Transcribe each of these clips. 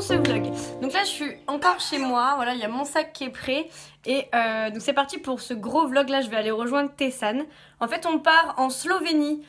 ce vlog. Donc là je suis encore chez moi, voilà, il y a mon sac qui est prêt. Et donc c'est parti pour ce gros vlog. Là je vais aller rejoindre Tessan. En fait on part en Slovénie,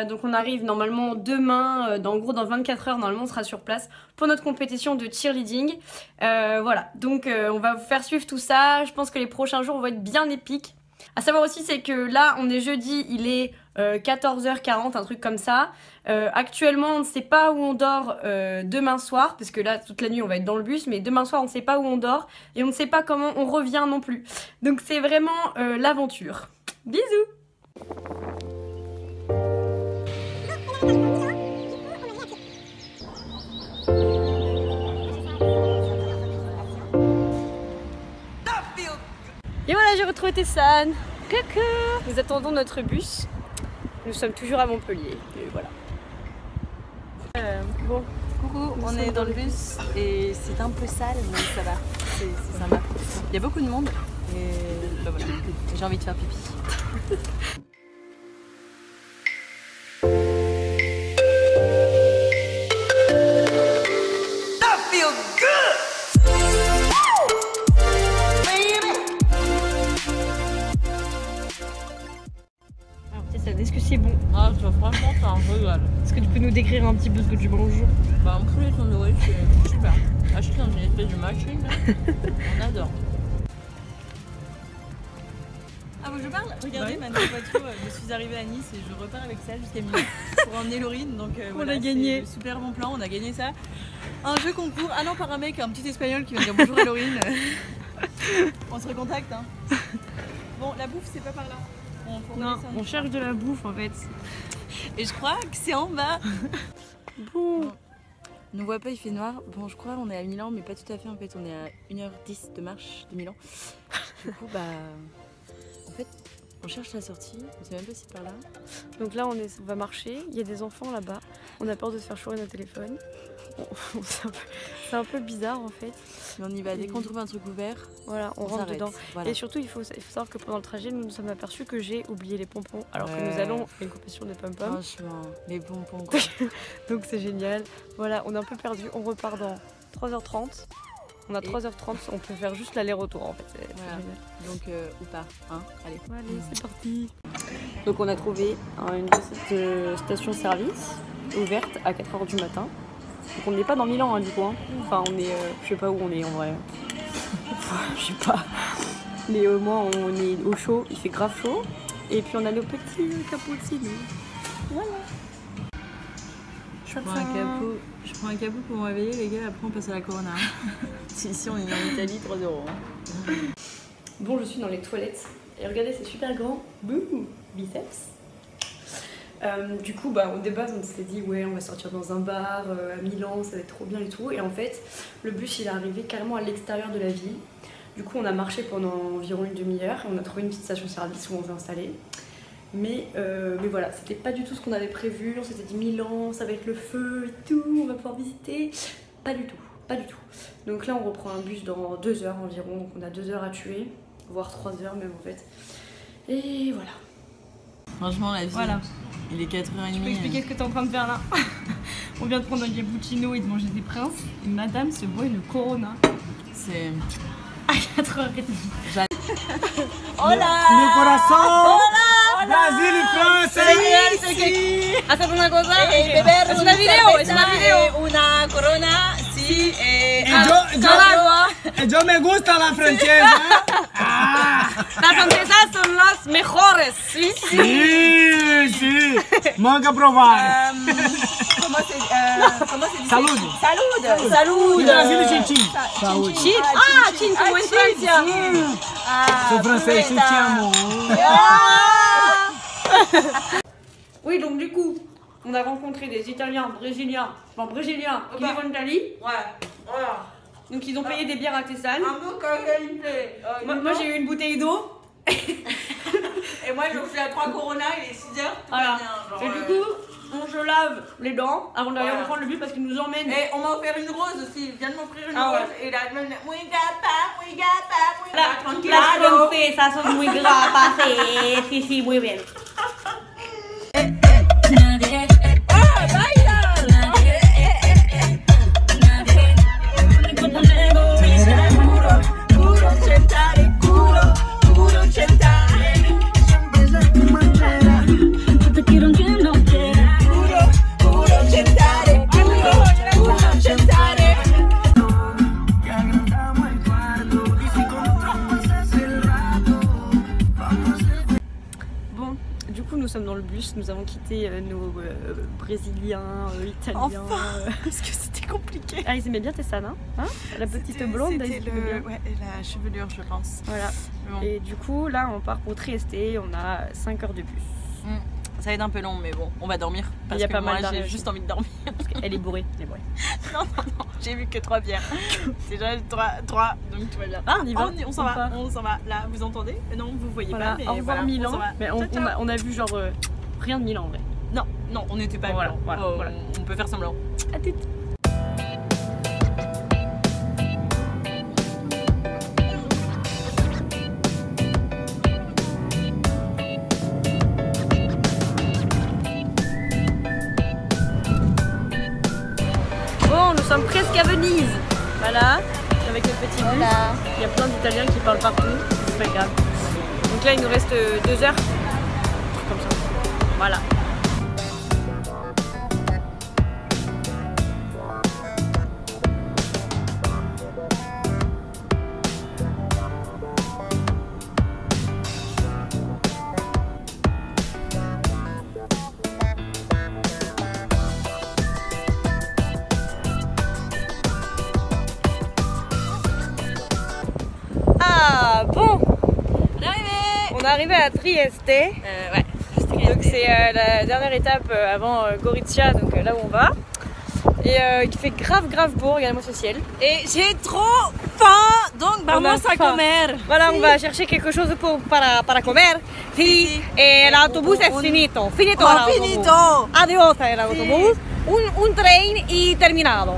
donc on arrive normalement demain, en gros dans 24 heures normalement on sera sur place pour notre compétition de cheerleading. Voilà, donc on va vous faire suivre tout ça. Je pense que les prochains jours vont être bien épiques. À savoir aussi c'est que là on est jeudi, il est 14h40, un truc comme ça. Actuellement on ne sait pas où on dort demain soir, parce que là toute la nuit on va être dans le bus, mais demain soir on ne sait pas où on dort et on ne sait pas comment on revient non plus. Donc c'est vraiment l'aventure. Bisous. Et voilà, j'ai retrouvé Tessan. Coucou. Nous attendons notre bus. Nous sommes toujours à Montpellier. Et voilà. Bon, coucou, on est dans le bus et c'est un peu sale, mais ça va. C'est sympa. Il y a beaucoup de monde et bah voilà, j'ai envie de faire pipi. Est-ce que c'est bon? Ah, franchement, c'est un régal. Est-ce que tu peux nous décrire un petit peu ce que tu manges? Bah, un poulet tandoori, c'est super. Acheté dans une espèce de machine, on adore. Ah, bon, je parle? Regardez, ma nouvelle voiture, je suis arrivée à Nice et je repars avec ça jusqu'à Milan pour emmener Laurine. Donc, voilà, a gagné. Super bon plan, on a gagné ça. Un jeu concours, ah non, par un mec, un petit espagnol qui va dire bonjour à Laurine. On se recontacte, hein. Bon, la bouffe, c'est pas par là. Non, on cherche de la bouffe en fait. Et je crois que c'est en bas. Bon. On ne voit pas, il fait noir. Bon, je crois on est à Milan, mais pas tout à fait en fait. On est à 1h10 de marche de Milan. Du coup, bah. En fait, on cherche la sortie. On sait même pas si c'est par là. Donc là, on va marcher. Il y a des enfants là-bas. On a peur de se faire chourer nos téléphones. C'est un peu bizarre en fait. Mais on y va. Dès qu'on trouve un truc ouvert, voilà, on rentre dedans. Voilà. Et surtout, il faut savoir que pendant le trajet, nous nous sommes aperçus que j'ai oublié les pompons. Alors que nous allons à une compétition de pom-pom. Franchement, les pompons quoi. Donc c'est génial. Voilà, on est un peu perdu. On repart dans 3h30. On a 3h30, on peut faire juste l'aller-retour en fait. Voilà. Donc ou pas, hein. Allez. Allez, c'est parti. Donc on a trouvé une station-service ouverte à 4h du matin. Donc on n'est pas dans Milan hein, du coup. Hein. Enfin on est, je sais pas où on est en vrai. Je sais pas. Mais au moins on est au chaud, il fait grave chaud. Et puis on a nos petits cappuccinos. Voilà. Je prends un capot pour me réveiller les gars, après on passe à la Corona. Ici on est en Italie, 3 €. Hein. Bon, je suis dans les toilettes. Et regardez, c'est super grand. Bouh, biceps. Du coup, bah, au début, on s'est dit, ouais, on va sortir dans un bar à Milan, ça va être trop bien et tout. Et en fait, le bus, il est arrivé carrément à l'extérieur de la ville. Du coup, on a marché pendant environ une demi-heure. On a trouvé une petite station-service où on s'est installé. Mais voilà, c'était pas du tout ce qu'on avait prévu. On s'était dit Milan, ça va être le feu et tout, on va pouvoir visiter. Pas du tout, pas du tout. Donc là, on reprend un bus dans 2 heures environ. Donc on a 2 heures à tuer, voire 3 heures même en fait. Et voilà. Franchement, la vie, voilà. Il est 4h30. Je peux expliquer ce que tu es en train de faire là? On vient de prendre un cappuccino et de manger des princes. Et madame se boit une Corona. C'est... à 4h30. Hola! Mi corazón! Hola! Brasil y Francia! Sí! ¿Haces una cosa? Beber es una video, es una video. Una corona, sí. Yo me gusta la francesa. Las francesas son las mejores, ¿sí? Sí, sí. Manca provar. ¿Cómo se dice? Salud. Salud. Salud. En Brasil es chin. Salud. Chin. Ah, chin, como en Francia. Soy francés, je t'aime. Oui, donc du coup, on a rencontré des Italiens, Brésiliens, qui vivent en Italie. Ouais, voilà. Donc ils ont payé des bières à Tessan. Un peu qualité. Moi j'ai eu une bouteille d'eau. Et moi je suis à 3 Corona, il est 6h. Voilà. Et du coup, on se lave les dents avant d'aller reprendre le bus parce qu'ils nous emmènent. Et on m'a offert une rose aussi, il vient de m'offrir une Ah rose. ouais. Et la semaine, muy gata, Las tranquilado. francesas son muy guapas, sí, muy bien. nous sommes dans le bus, nous avons quitté nos Brésiliens, Italiens. Enfin Parce que c'était compliqué. Ah, ils aimaient bien Tessane, hein, la petite blonde, ils aimaient bien. Ouais, et la chevelure, je pense. Voilà. Bon. Et du coup, là, on part pour Trieste, on a 5 heures de bus. Ça va être un peu long, mais bon, on va dormir. Parce Il y a que pas moi, mal d'arrêts j'ai aussi. juste envie de dormir. Elle est bourrée, elle est bourrée. Non, j'ai vu que 3 bières. C'est déjà 3, donc tout va bien. Ah, on y va. On s'en va, on s'en va. Là, vous entendez? Non, vous voyez Voilà, pas, mais au revoir voilà, Milan. on s'en va. Mais Ciao, ciao. on a vu genre rien de Milan en vrai. Non, on n'était pas à Voilà, Milan. voilà, Oh, voilà. On peut faire semblant. À tout. Bon, nous sommes presque à Venise. Voilà, avec le petit bus. Il y a plein d'Italiens qui parlent partout. C'est pas grave. Donc là, il nous reste 2 heures. Comme ça. Voilà. Ah bon, On est arrivé. on est arrivé à Trieste. Ouais, Donc c'est la dernière étape avant Gorizia, donc là où on va. Et il fait grave beau, regardez-moi ce ciel. Et j'ai trop faim, donc vamos a faim. comer. Voilà, on va chercher quelque chose para comer. Sí, l'autobus es finito. Finito Oh, l'autobus. finito. Adiós el autobús. Un tren y terminado.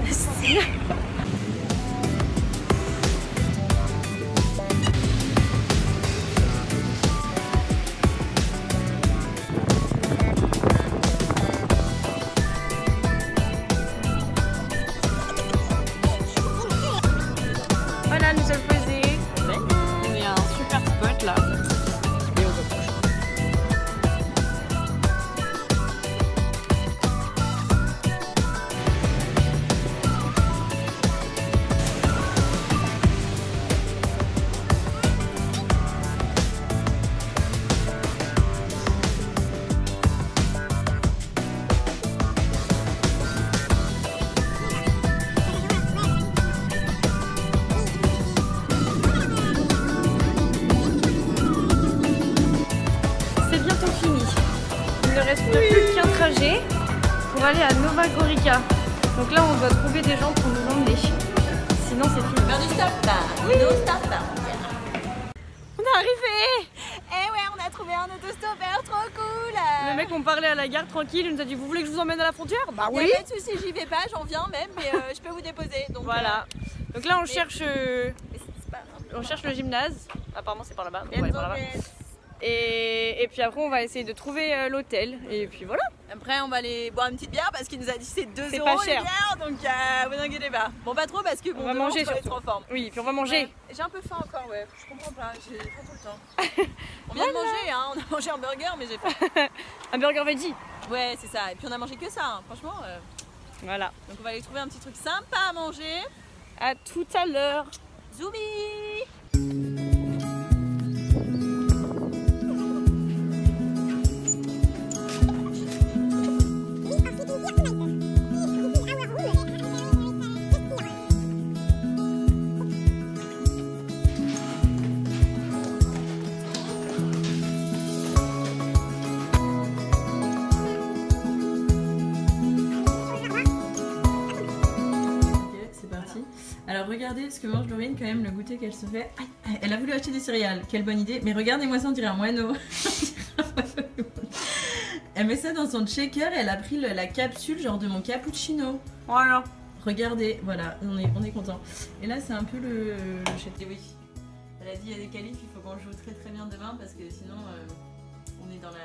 Voilà, nous sommes posés. Il y a un super spot là. Et on reproche. C'est bientôt fini. Il ne reste plus qu'un trajet pour aller à Nova Gorica. Donc là, on doit trouver des gens pour nous emmener. Sinon, c'est fini. Faire du stop là. No stop là. On est arrivé! Eh ouais, on a trouvé un autostoppeur trop cool. Le mec, on parlait à la gare tranquille. Il nous a dit: vous voulez que je vous emmène à la frontière? Bah Y a pas de soucis, j'y vais pas, j'en viens même, mais je peux vous déposer. Donc Voilà. Donc là, on cherche, c'est pas grave. on cherche le gymnase. Apparemment, c'est par là-bas. Donc on va aller Enzo par là-bas. Pérez. Et puis après, on va essayer de trouver l'hôtel. Et puis voilà. Après, on va aller boire une petite bière parce qu'il nous a dit c'est 2 C'est euros pas les cher. bières, donc vous inquiétez pas. Bon, pas trop parce que bon, On va demain, manger je dois surtout. être en forme. Oui, puis on va manger. Ouais. J'ai un peu faim encore, ouais. Je comprends pas, j'ai faim tout le temps. On vient de manger, hein. On a mangé un burger, mais j'ai faim. Un burger veggie. Ouais, c'est ça. Et puis on a mangé que ça, hein. Franchement. Voilà. Donc on va aller trouver un petit truc sympa à manger. À tout à l'heure. Zoubi! C'est parti. Alors regardez ce que mange Laurine quand même, le goûter qu'elle se fait. Aïe, elle a voulu acheter des céréales, quelle bonne idée. Mais regardez-moi ça, on dirait un moineau. Elle met ça dans son shaker et elle a pris la capsule genre de mon cappuccino. Voilà. Regardez, voilà, on est content. Et là c'est un peu le château. Oui. Elle a dit il y a des qualifs, il faut qu'on joue très bien demain parce que sinon on est dans la...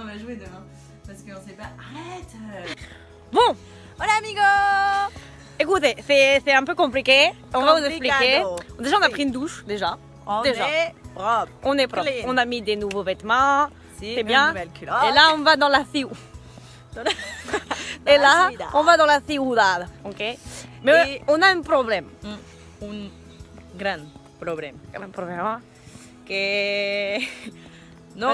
on va jouer demain. Parce qu'on sait pas... Arrête Bon, Hola amigo. écoutez, c'est un peu compliqué. On va vous expliquer. Complicado. Déjà, on a pris une douche, déjà. On Déjà. est propre. On est propre. Clean. On a mis des nouveaux vêtements. C'est C'est bien. une nouvelle culotte. Et là, on va dans la ciudad. Dans la- Et dans la là, ciudad. on va dans la ciudad. Ok. Mais Et- on a un problème. Un gran problème. Un problème. Que Non.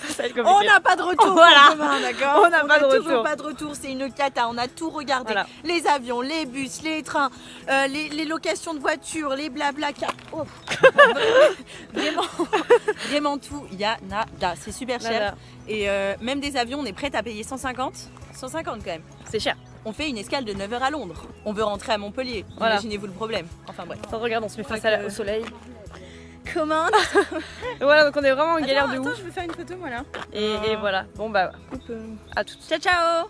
Ça va être compliqué. On n'a pas de retour Voilà. pour demain, d'accord. On n'a pas de toujours retour. pas de retour, c'est une cata, on a tout regardé. Voilà. Les avions, les bus, les trains, les locations de voitures, les blabla. Oh. Vraiment tout, il y a nada. C'est super cher. Nada. Et même des avions, on est prête à payer 150. 150 quand même. C'est cher. On fait une escale de 9h à Londres. On veut rentrer à Montpellier. Voilà. Imaginez-vous le problème. Enfin bref. Attends, regarde, on se met face au soleil. Comment? Voilà, donc on est vraiment en galère de Attends, ouf. je veux faire une photo moi là. Et voilà. Bon bah, à toutes. Ciao ciao.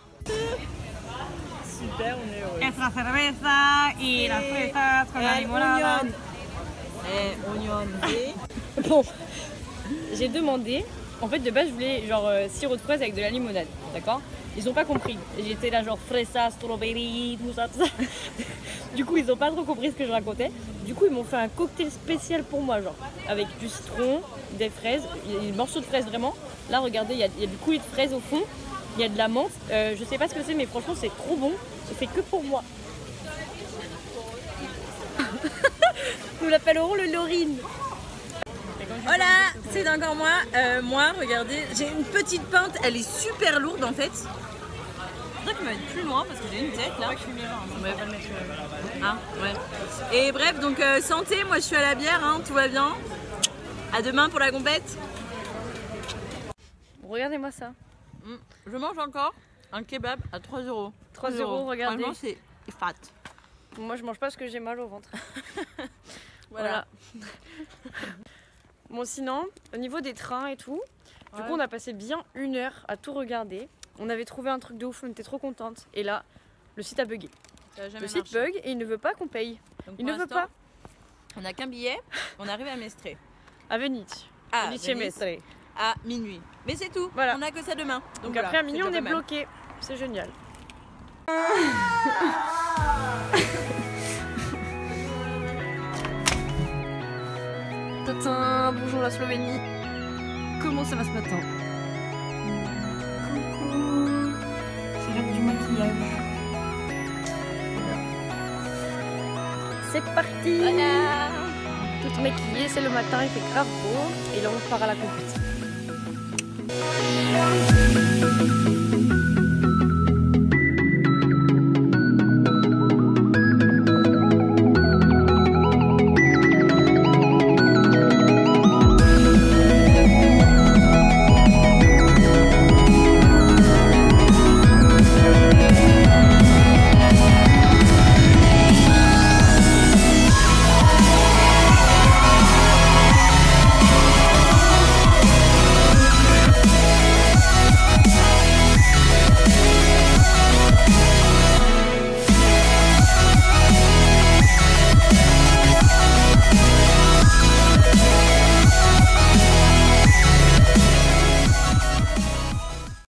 Super, on est heureux. Esta cerveza y las fresas con la limonada. Oignon. Bon, j'ai demandé. En fait, de base, je voulais genre sirop de fraise avec de la limonade, d'accord? Ils ont pas compris. J'étais là genre fresa, strawberry, tout ça, tout ça. Du coup, ils ont pas trop compris ce que je racontais. Du coup, ils m'ont fait un cocktail spécial pour moi, genre avec du citron, des fraises, il y a des morceaux de fraises vraiment. Là, regardez, il y a du coulis de fraises au fond. Il y a de la menthe. Je sais pas ce que c'est, mais franchement, c'est trop bon. C'est fait que pour moi. Nous l'appellerons le Laurine. Voilà, c'est encore moi. Moi, regardez, j'ai une petite pinte, elle est super lourde en fait. Je voudrais qu'il va être plus loin parce que j'ai une tête là. Ouais, pas le mettre sur Ah, ouais. Et bref, donc santé, moi je suis à la bière, hein, tout va bien. À demain pour la compète. Regardez-moi ça. Je mange encore un kebab à 3 €. 3 €, regardez. Franchement, c'est fat. Moi, je mange pas parce que j'ai mal au ventre. Voilà. Bon, sinon, au niveau des trains et tout, du Ouais. coup, on a passé bien 1 heure à tout regarder. On avait trouvé un truc de ouf, on était trop contente. Et là, le site a bugué. Le site bug et il ne veut pas qu'on paye. Donc, Il pour ne veut l'instant, pas. On n'a qu'un billet, on arrive à Mestre. À Venise. À Venise, Venise. Mestre. À minuit. Mais c'est tout, Voilà. on n'a que ça demain. Donc voilà, après, à minuit, c'est on déjà est pas mal. bloqué. C'est génial. Tatin, bonjour la Slovénie. Comment ça va ce matin? Coucou. C'est l'heure du maquillage. C'est parti. Voilà. Tout maquillé, c'est le matin, il fait grave beau. Et là, on part à la compétition.